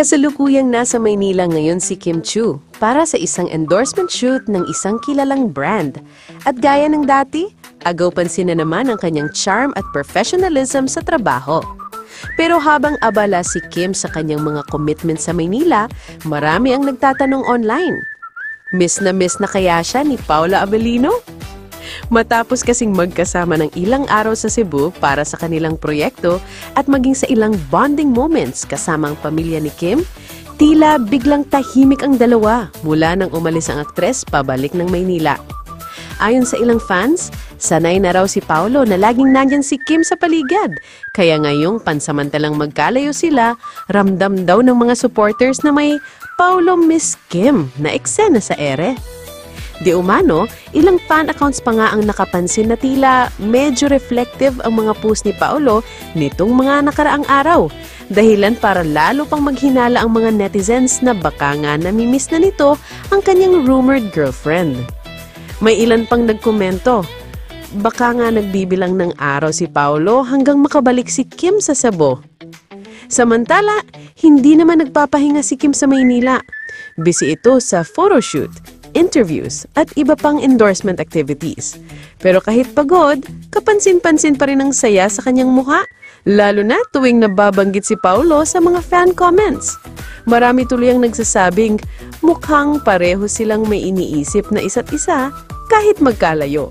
Kasalukuyang nasa Maynila ngayon si Kim Chiu para sa isang endorsement shoot ng isang kilalang brand. At gaya ng dati, agaw pansin na naman ang kanyang charm at professionalism sa trabaho. Pero habang abala si Kim sa kanyang mga commitment sa Maynila, marami ang nagtatanong online. Miss na kaya siya ni Paula Abellino? Matapos kasing magkasama ng ilang araw sa Cebu para sa kanilang proyekto at maging sa ilang bonding moments kasama ang pamilya ni Kim, tila biglang tahimik ang dalawa mula nang umalis ang aktres pabalik ng Maynila. Ayon sa ilang fans, sanay na raw si Paulo na laging nandyan si Kim sa paligid. Kaya ngayong pansamantalang magkalayo sila, ramdam daw ng mga supporters na may Paulo Miss Kim na eksena sa ere. Di umano, ilang fan accounts pa nga ang nakapansin na tila medyo reflective ang mga post ni Paulo nitong mga nakaraang araw. Dahilan para lalo pang maghinala ang mga netizens na baka nga namimiss na nito ang kanyang rumored girlfriend. May ilan pang nagkomento, baka nga nagbibilang ng araw si Paulo hanggang makabalik si Kim sa Cebu. Samantala, hindi naman nagpapahinga si Kim sa Maynila. Busy ito sa photoshoot, interviews at iba pang endorsement activities. Pero kahit pagod, kapansin-pansin pa rin ang saya sa kanyang mukha, lalo na tuwing nababanggit si Paulo sa mga fan comments. Marami tuloy ang nagsasabing mukhang pareho silang may iniisip na isa't isa kahit magkalayo.